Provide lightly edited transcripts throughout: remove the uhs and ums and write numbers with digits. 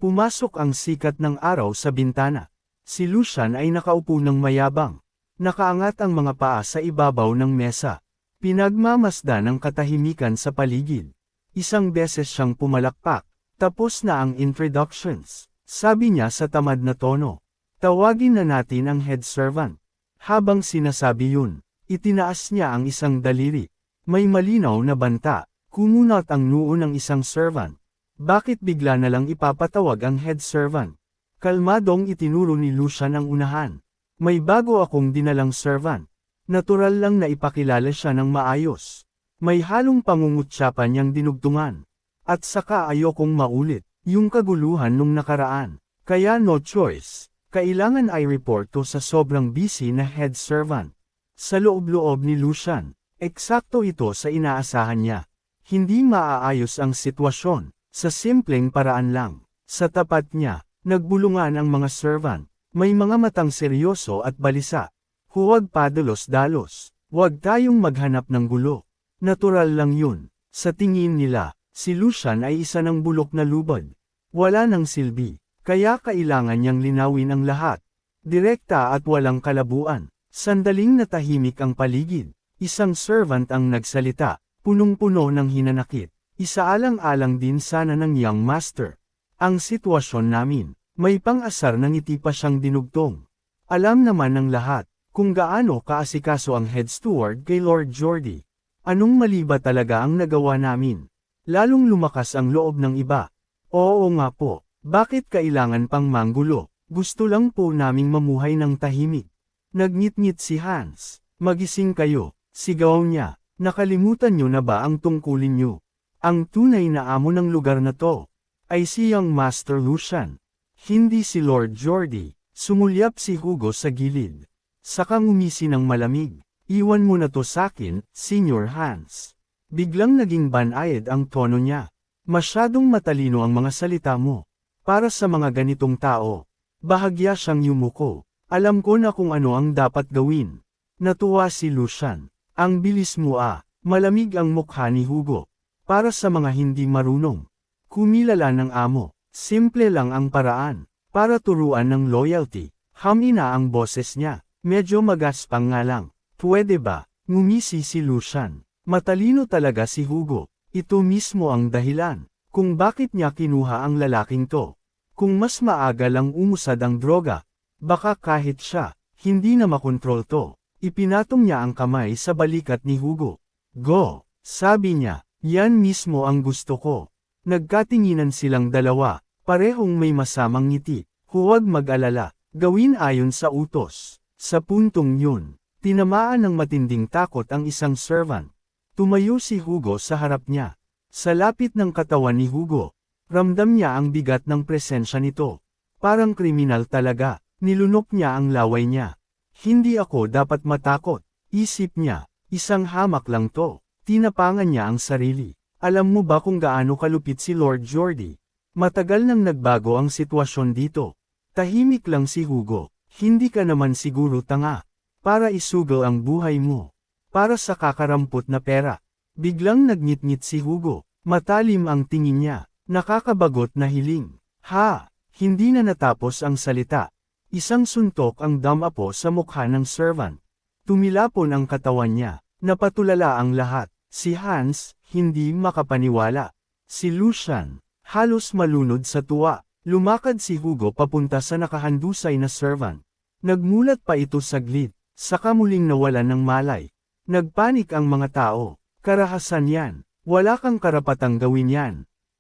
Pumasok ang sikat ng araw sa bintana. Si Lucian ay nakaupo ng mayabang. Nakaangat ang mga paa sa ibabaw ng mesa. Pinagmamasdan ang katahimikan sa paligid. Isang beses siyang pumalakpak. Tapos na ang introductions. Sabi niya sa tamad na tono. Tawagin na natin ang head servant. Habang sinasabi yun, itinaas niya ang isang daliri. May malinaw na banta. Kumunat ang noo ng isang servant. Bakit bigla na lang ipapatawag ang head servant? Kalmadong itinuro ni Lucian ang unahan. May bago akong dinalang servant. Natural lang na ipakilala siya ng maayos. May halong pangungutya pa niyang dinugtungan. At saka ayokong maulit, yung kaguluhan nung nakaraan. Kaya no choice, kailangan ay report to sa sobrang busy na head servant. Sa loob-loob ni Lucian, eksakto ito sa inaasahan niya. Hindi maaayos ang sitwasyon, sa simpleng paraan lang. Sa tapat niya, nagbulungan ang mga servant. May mga matang seryoso at balisa. Huwag padalos-dalos, huwag tayong maghanap ng gulo. Natural lang yun. Sa tingin nila, si Lucian ay isa ng bulok na lubad. Wala nang silbi, kaya kailangan niyang linawin ang lahat. Direkta at walang kalabuan. Sandaling natahimik ang paligid. Isang servant ang nagsalita, punong-puno ng hinanakit. Isaalang-alang din sana ng young master. Ang sitwasyon namin, may pang-asar na ngiti pa siyang dinugtong. Alam naman ng lahat, kung gaano kaasikaso ang head steward kay Lord Jordy. Anong mali ba talaga ang nagawa namin? Lalong lumakas ang loob ng iba. Oo nga po, bakit kailangan pang manggulo? Gusto lang po naming mamuhay ng tahimik. Nagngit-ngit si Hans. Magising kayo, sigaw niya. Nakalimutan niyo na ba ang tungkulin niyo? Ang tunay na amo ng lugar na to, ay si young Master Lucian. Hindi si Lord Jordy. Sumulyap si Hugo sa gilid. Saka ngumisi ng malamig. Iwan mo na to sakin, Senior Hans. Biglang naging banayad ang tono niya. Masyadong matalino ang mga salita mo. Para sa mga ganitong tao, bahagya siyang yumuko. Alam ko na kung ano ang dapat gawin. Natuwa si Lucian. Ang bilis mo ah. Malamig ang mukha ni Hugo. Para sa mga hindi marunong. Kumilala ng amo. Simple lang ang paraan. Para turuan ng loyalty. Hamina ang boses niya. Medyo magaspang nga lang. Pwede ba? Ngumisi si Lucian. Matalino talaga si Hugo. Ito mismo ang dahilan kung bakit niya kinuha ang lalaking to. Kung mas maaga lang umusad ang droga, baka kahit siya, hindi na makontrol to. Ipinatong niya ang kamay sa balikat ni Hugo. Go! Sabi niya, yan mismo ang gusto ko. Nagkatinginan silang dalawa, parehong may masamang ngiti. Huwag mag-alala, gawin ayon sa utos. Sa puntong yun, tinamaan ng matinding takot ang isang servant. Tumayo si Hugo sa harap niya. Sa lapit ng katawan ni Hugo, ramdam niya ang bigat ng presensya nito. Parang kriminal talaga, nilunok niya ang laway niya. Hindi ako dapat matakot, isip niya, isang hamak lang to. Tinapangan niya ang sarili. Alam mo ba kung gaano kalupit si Lord Jordy? Matagal nang nagbago ang sitwasyon dito. Tahimik lang si Hugo, hindi ka naman siguro tanga. Para isugal ang buhay mo. Para sa kakarampot na pera. Biglang nagngit-ngit si Hugo. Matalim ang tingin niya. Nakakabagot na hiling. Ha! Hindi na natapos ang salita. Isang suntok ang damapo sa mukha ng servant. Tumilapon ang katawan niya. Napatulala ang lahat. Si Hans, hindi makapaniwala. Si Lucian, halos malunod sa tuwa. Lumakad si Hugo papunta sa nakahandusay na servant. Nagmulat pa ito saglit. Saka muling nawalan ng malay. Nagpanik ang mga tao. Karahasan yan. Wala kang karapatang gawin yan.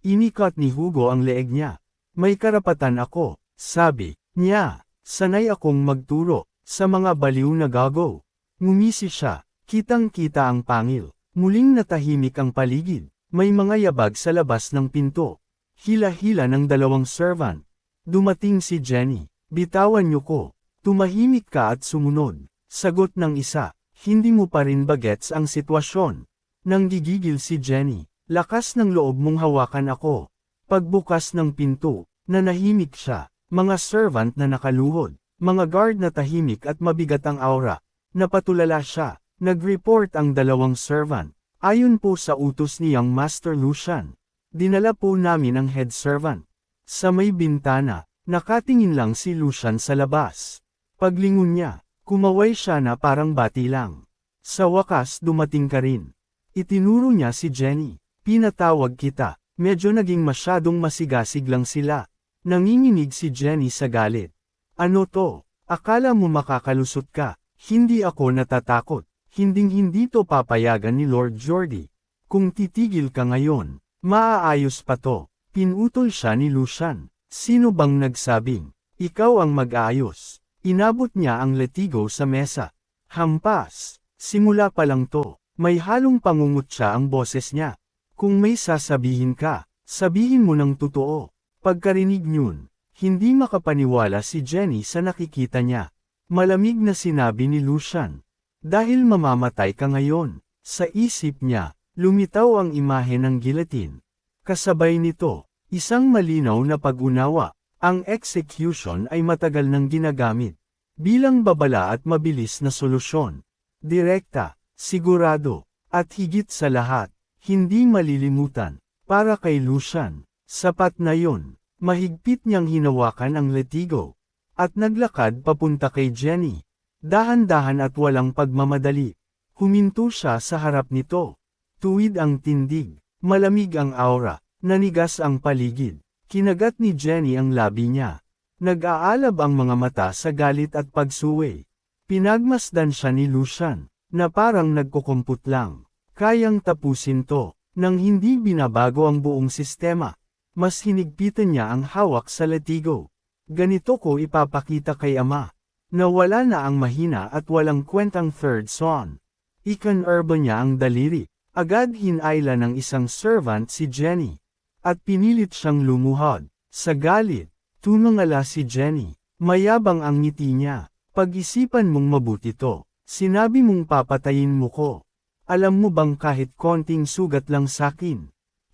Inikat ni Hugo ang leeg niya. May karapatan ako, sabi niya. Sanay akong magturo sa mga baliw na gago. Ngumisi siya. Kitang-kita ang pangil. Muling natahimik ang paligid. May mga yabag sa labas ng pinto. Hila-hila ng dalawang servant. Dumating si Jenny. Bitawan niyo ko. Tumahimik ka at sumunod. Sagot ng isa. Hindi mo pa rin bagets ang sitwasyon. Nanggigigil si Jenny. Lakas ng loob mong hawakan ako. Pagbukas ng pinto, nanahimik siya. Mga servant na nakaluhod. Mga guard na tahimik at mabigat ang aura. Napatulala siya. Nag-report ang dalawang servant. Ayon po sa utos ni young Master Lucian. Dinala po namin ang head servant. Sa may bintana, nakatingin lang si Lucian sa labas. Paglingon niya, kumaway siya na parang bati lang. Sa wakas dumating ka rin. Itinuro niya si Jenny. Pinatawag kita. Medyo naging masyadong masigasig lang sila. Nanginginig si Jenny sa galit. Ano to? Akala mo makakalusot ka? Hindi ako natatakot. Hinding-hindi to papayagan ni Lord Jordy. Kung titigil ka ngayon, maaayos pa to. Pinutol siya ni Lucian. Sino bang nagsabing, ikaw ang mag-aayos? Inabot niya ang latigo sa mesa. Hampas. Simula pa lang to. May halong pangungutya ang boses niya. Kung may sasabihin ka, sabihin mo ng totoo. Pagkarinig niyon, hindi makapaniwala si Jenny sa nakikita niya. Malamig na sinabi ni Lucian. Dahil mamamatay ka ngayon. Sa isip niya, lumitaw ang imahe ng guillotine. Kasabay nito, isang malinaw na pag-unawa. Ang execution ay matagal nang ginagamit. Bilang babala at mabilis na solusyon. Direkta, sigurado, at higit sa lahat, hindi malilimutan. Para kay Lucian, sapat na yon. Mahigpit niyang hinawakan ang latigo. At naglakad papunta kay Jenny. Dahan-dahan at walang pagmamadali. Huminto siya sa harap nito. Tuwid ang tindig, malamig ang aura, nanigas ang paligid. Kinagat ni Jenny ang labi niya. Nag-aalab ang mga mata sa galit at pagsuway. Pinagmasdan siya ni Lucian, na parang nagkukumput lang. Kayang tapusin to, nang hindi binabago ang buong sistema. Mas hinigpitan niya ang hawak sa latigo. Ganito ko ipapakita kay ama. Nawala na ang mahina at walang kwentang third son. Ikan-erba niya ang daliri. Agad hinayla ng isang servant si Jenny. At pinilit siyang lumuhod. Sa galit, tumangala si Jenny. Mayabang ang ngiti niya. Pag-isipan mong mabuti to. Sinabi mong papatayin mo ko. Alam mo bang kahit konting sugat lang sakin?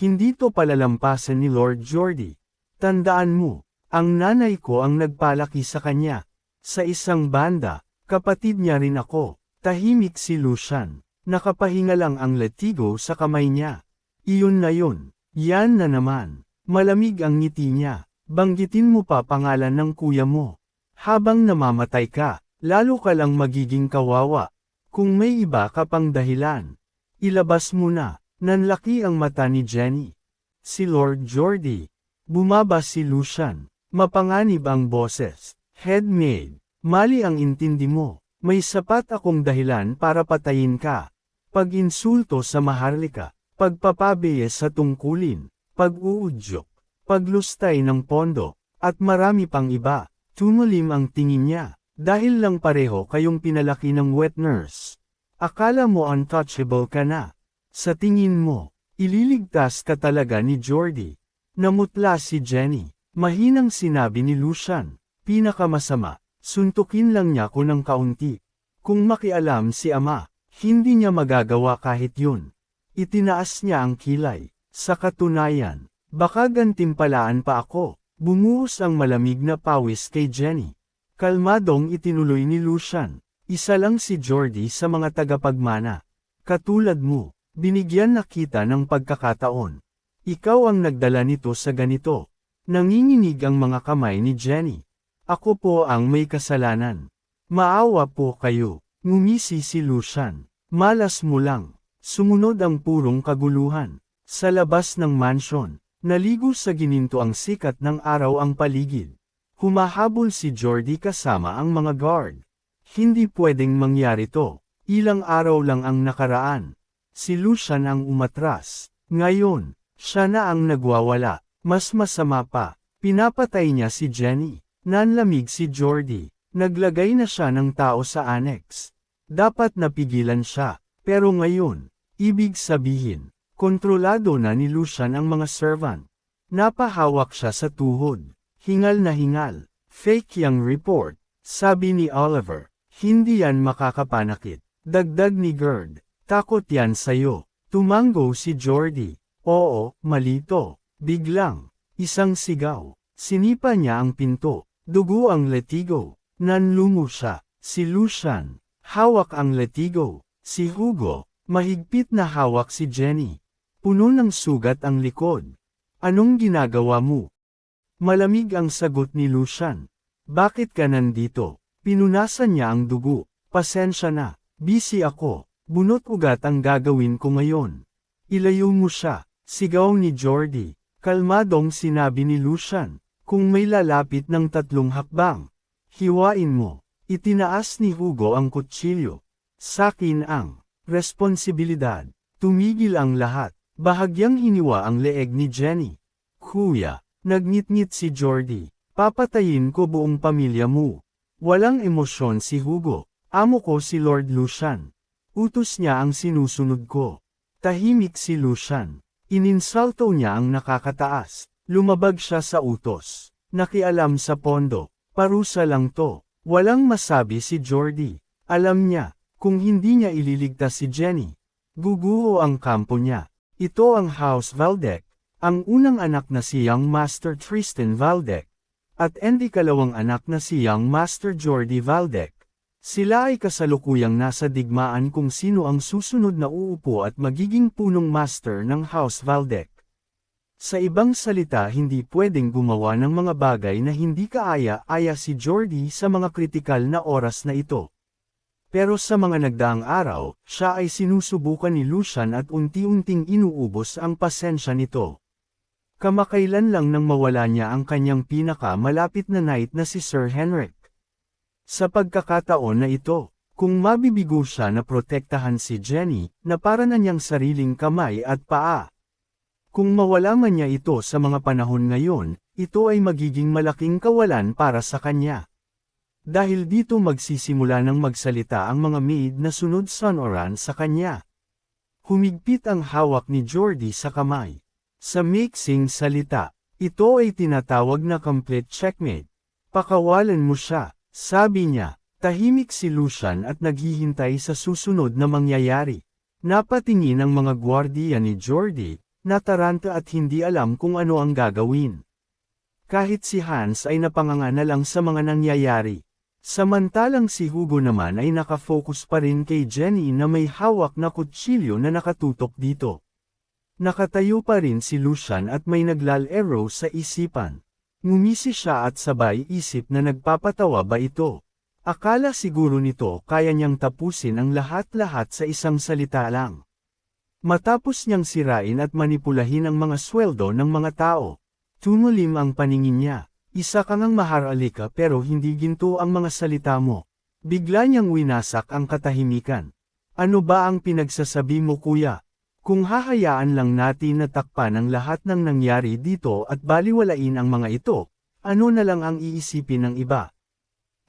Hindi to palalampasan ni Lord Jordy. Tandaan mo, ang nanay ko ang nagpalaki sa kanya. Sa isang banda, kapatid niya rin ako. Tahimik si Lucian. Nakapahinga lang ang latigo sa kamay niya. Iyon na yun. Yan na naman. Malamig ang ngiti niya. Banggitin mo pa pangalan ng kuya mo. Habang namamatay ka, lalo ka lang magiging kawawa. Kung may iba ka pang dahilan, ilabas mo na. Nanlaki ang mata ni Jenny. Si Lord Jordy. Bumaba si Lucian. Mapanganib ang boses. Headmaid, mali ang intindi mo. May sapat akong dahilan para patayin ka. Pag-insulto sa maharlika, pagpapabiyes sa tungkulin, pag-uudyok, paglustay ng pondo, at marami pang iba. Tumulim ang tingin niya, dahil lang pareho kayong pinalaki ng wet nurse. Akala mo untouchable ka na. Sa tingin mo, ililigtas ka talaga ni Jordy. Namutla si Jenny. Mahinang sinabi ni Lucian. Pinakamasama, suntukin lang niya ko ng kaunti. Kung makialam si ama, hindi niya magagawa kahit yun. Itinaas niya ang kilay. Sa katunayan, baka gantimpalaan pa ako. Bumuhos ang malamig na pawis kay Jenny. Kalmadong itinuloy ni Lucian. Isa lang si Jordy sa mga tagapagmana. Katulad mo. Binigyan na kita ng pagkakataon. Ikaw ang nagdala nito sa ganito. Nanginginig ang mga kamay ni Jenny. Ako po ang may kasalanan. Maawa po kayo. Ngumisi si Lucian. Malas mo lang. Sumunod ang purong kaguluhan. Sa labas ng mansyon, naligo sa gininto ang sikat ng araw ang paligid. Humahabol si Jordy kasama ang mga guard. Hindi pwedeng mangyari to. Ilang araw lang ang nakaraan. Si Lucian ang umatras. Ngayon, siya na ang nagwawala. Mas masama pa, pinapatay niya si Jenny. Nanlamig si Jordy. Naglagay na siya ng tao sa annex. Dapat napigilan siya. Pero ngayon, ibig sabihin, kontrolado na ni Lucian ang mga servant. Napahawak siya sa tuhod. Hingal na hingal. Fake yung report. Sabi ni Oliver. Hindi yan makakapanakit. Dagdag ni Gerd. Takot yan sayo. Tumango si Jordy. Oo, malito. Biglang, isang sigaw. Sinipa niya ang pinto. Dugo ang latigo. Nanlungo siya. Si Lucian. Hawak ang latigo. Si Hugo. Mahigpit na hawak si Jenny. Puno ng sugat ang likod. Anong ginagawa mo? Malamig ang sagot ni Lucian. Bakit ka nandito? Pinunasan niya ang dugo. Pasensya na. Busy ako. Bunot ugat ang gagawin ko ngayon. Ilayo mo siya. Sigaw ni Jordy. Kalmadong sinabi ni Lucian. Kung may lalapit ng 3 hakbang, hiwain mo. Itinaas ni Hugo ang kutsilyo. Sakin ang responsibilidad. Tumigil ang lahat. Bahagyang hiniwa ang leeg ni Jenny. Kuya, nagngit-ngit si Jordy. Papatayin ko buong pamilya mo. Walang emosyon si Hugo. Amo ko si Lord Lucian. Utos niya ang sinusunod ko. Tahimik si Lucian. Ininsulto niya ang nakakataas. Lumabag siya sa utos. Nakialam sa pondo. Parusa lang to. Walang masabi si Jordy. Alam niya, kung hindi niya ililigtas si Jenny, guguho ang kampo niya. Ito ang House Valdec, ang unang anak na si Young Master Tristan Valdec, at ikalawang anak na si Young Master Jordy Valdec. Sila ay kasalukuyang nasa digmaan kung sino ang susunod na uupo at magiging punong master ng House Valdec. Sa ibang salita, hindi pwedeng gumawa ng mga bagay na hindi kaaya-aya si Jordy sa mga kritikal na oras na ito. Pero sa mga nagdaang araw, siya ay sinusubukan ni Lucian at unti-unting inuubos ang pasensya nito. Kamakailan lang nang mawala niya ang kanyang pinaka-malapit na knight na si Sir Henrik. Sa pagkakataon na ito, kung mabibigo siya na protektahan si Jenny, na para na niyang sariling kamay at paa. Kung mawala man niya ito sa mga panahon ngayon, ito ay magiging malaking kawalan para sa kanya. Dahil dito magsisimula ng magsalita ang mga maid na sunod sonoran sa kanya. Humigpit ang hawak ni Jordy sa kamay. Sa mixing salita, ito ay tinatawag na complete checkmate. Pakawalan mo siya, sabi niya. Tahimik si Lucian at naghihintay sa susunod na mangyayari. Napatingin ang mga gwardiya ni Jordy, nataranta at hindi alam kung ano ang gagawin. Kahit si Hans ay napanganga na lang sa mga nangyayari. Samantalang si Hugo naman ay nakafocus pa rin kay Jenny na may hawak na kutsilyo na nakatutok dito. Nakatayo pa rin si Lucian at may naglalaro sa isipan. Ngumisi siya at sabay isip na nagpapatawa ba ito. Akala siguro nito kaya niyang tapusin ang lahat-lahat sa isang salita lang. Matapos niyang sirain at manipulahin ang mga sweldo ng mga tao, tumulim ang paningin niya. Isa ka ngang maharalika pero hindi ginto ang mga salita mo. Bigla niyang winasak ang katahimikan. Ano ba ang pinagsasabi mo kuya? Kung hahayaan lang natin na takpan ang lahat ng nangyari dito at baliwalain ang mga ito, ano na lang ang iisipin ng iba?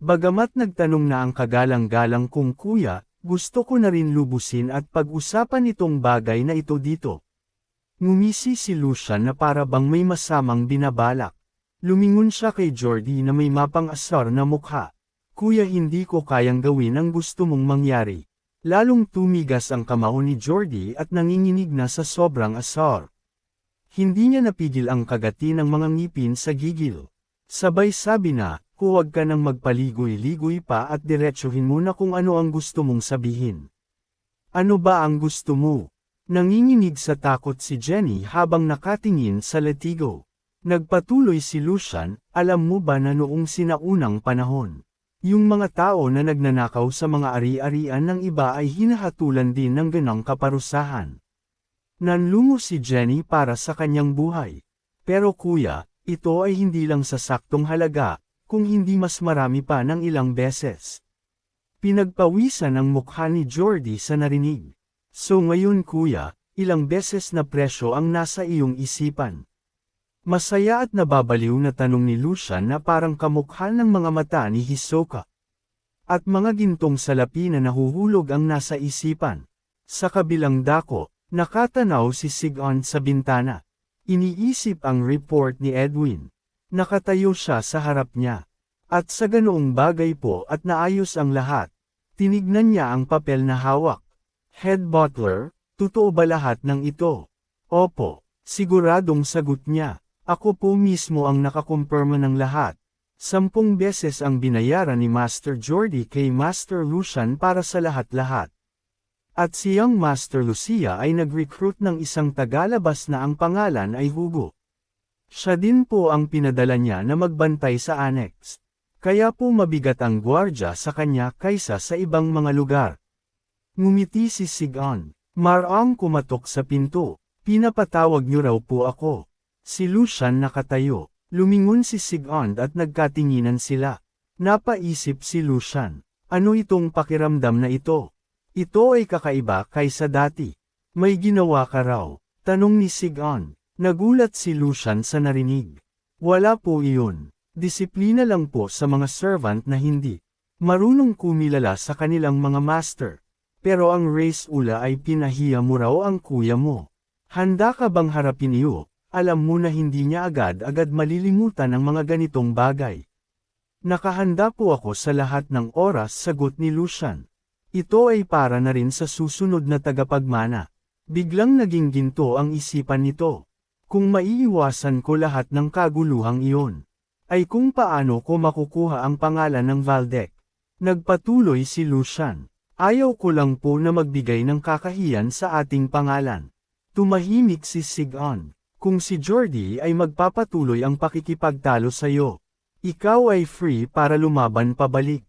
Bagamat nagtanong na ang kagalang-galang kung kuya, gusto ko na rin lubusin at pag-usapan itong bagay na ito dito. Ngumisi si Lucian na para bang may masamang binabalak. Lumingon siya kay Jordy na may mapang-asar na mukha. Kuya, hindi ko kayang gawin ang gusto mong mangyari. Lalong tumigas ang kamao ni Jordy at nanginginig na sa sobrang asar. Hindi niya napigil ang kagati ng mga ngipin sa gigil. Sabay sabi na, huwag ka nang magpaligoy-ligoy pa at diretsuhin mo na kung ano ang gusto mong sabihin. Ano ba ang gusto mo? Nanginginig sa takot si Jenny habang nakatingin sa latigo. Nagpatuloy si Lucian, alam mo ba na noong sinaunang panahon, yung mga tao na nagnanakaw sa mga ari-arian ng iba ay hinahatulan din ng ganang kaparusahan. Nanlungo si Jenny para sa kanyang buhay. Pero kuya, ito ay hindi lang sa saktong halaga, kung hindi mas marami pa ng ilang beses. Pinagpawisan ang mukha ni Jordy sa narinig. So ngayon kuya, ilang beses na presyo ang nasa iyong isipan? Masaya at nababaliw na tanong ni Lucian na parang kamukha ng mga mata ni Hisoka. At mga gintong salapi na nahuhulog ang nasa isipan. Sa kabilang dako, nakatanaw si Sigon sa bintana. Iniisip ang report ni Edwin. Nakatayo siya sa harap niya. At sa ganoong bagay po at naayos ang lahat, tinignan niya ang papel na hawak. Head butler, totoo ba lahat ng ito? Opo, siguradong sagot niya. Ako po mismo ang nakakumpirma ng lahat. 10 beses ang binayaran ni Master Jordy kay Master Lucian para sa lahat-lahat. At si Young Master Lucia ay nag-recruit ng isang tagalabas na ang pangalan ay Hugo. Siya din po ang pinadala niya na magbantay sa annex. Kaya po mabigat ang gwardya sa kanya kaysa sa ibang mga lugar. Ngumiti si Sigon. Marang kumatok sa pinto. Pinapatawag niyo raw po ako. Si Lucian nakatayo. Lumingon si Sigon at nagkatinginan sila. Napaisip si Lucian. Ano itong pakiramdam na ito? Ito ay kakaiba kaysa dati. May ginawa ka raw. Tanong ni Sigon. Nagulat si Lucian sa narinig. Wala po iyon. Disiplina lang po sa mga servant na hindi marunong kumilala sa kanilang mga master. Pero ang race ula ay pinahiya mo raw ang kuya mo. Handa ka bang harapin iyo? Alam mo na hindi niya agad-agad malilimutan ang mga ganitong bagay. Nakahanda po ako sa lahat ng oras, sagot ni Lucian. Ito ay para na rin sa susunod na tagapagmana. Biglang naging ginto ang isipan nito. Kung maiiwasan ko lahat ng kaguluhang iyon, ay kung paano ko makukuha ang pangalan ng Valdec. Nagpatuloy si Lucian. Ayaw ko lang po na magbigay ng kakahiyan sa ating pangalan. Tumahimik si Sigon. Kung si Jordi ay magpapatuloy ang pakikipagtalo sa iyo, ikaw ay free para lumaban pabalik.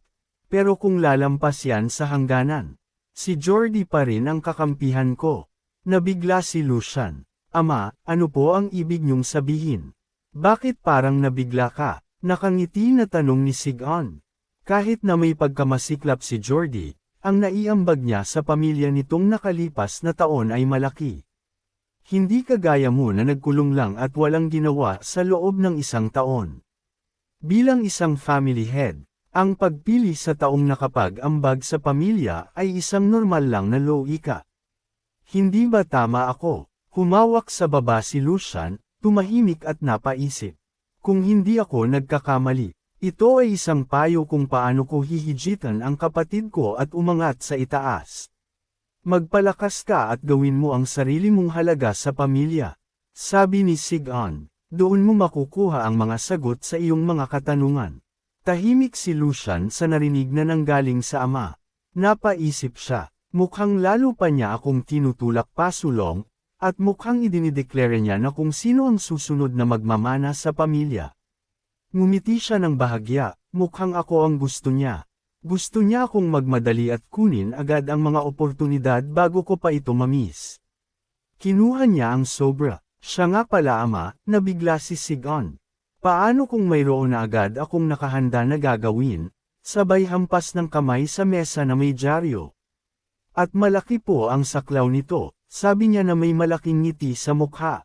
Pero kung lalampas yan sa hangganan, si Jordi pa rin ang kakampihan ko. Nabigla si Lucian. Ama, ano po ang ibig niyong sabihin? Bakit parang nabigla ka? Nakangiti na tanong ni Sigon. Kahit na may pagkamasiklap si Jordi, ang naiambag niya sa pamilya nitong nakalipas na taon ay malaki. Hindi kagaya mo na nagkulong lang at walang ginawa sa loob ng isang taon. Bilang isang family head, ang pagpili sa taong nakapag-ambag sa pamilya ay isang normal lang na loika. Hindi ba tama ako? Humawak sa baba si Lucian, tumahimik at napaisip. Kung hindi ako nagkakamali, ito ay isang payo kung paano ko hihijitan ang kapatid ko at umangat sa itaas. Magpalakas ka at gawin mo ang sarili mong halaga sa pamilya. Sabi ni Sigon, doon mo makukuha ang mga sagot sa iyong mga katanungan. Tahimik si Lucian sa narinig na nanggaling sa ama. Napaisip siya, mukhang lalo pa niya akong tinutulak pasulong, at mukhang idinideklara niya na kung sino ang susunod na magmamana sa pamilya. Ngumiti siya ng bahagya, mukhang ako ang gusto niya. Gusto niya akong magmadali at kunin agad ang mga oportunidad bago ko pa ito mamiss. Kinuha niya ang sobra. Siya nga pala ama, nabigla si Sigon. Paano kung mayroon na agad akong nakahanda na gagawin? Sabay hampas ng kamay sa mesa na may dyaryo. At malaki po ang saklaw nito, sabi niya na may malaking ngiti sa mukha.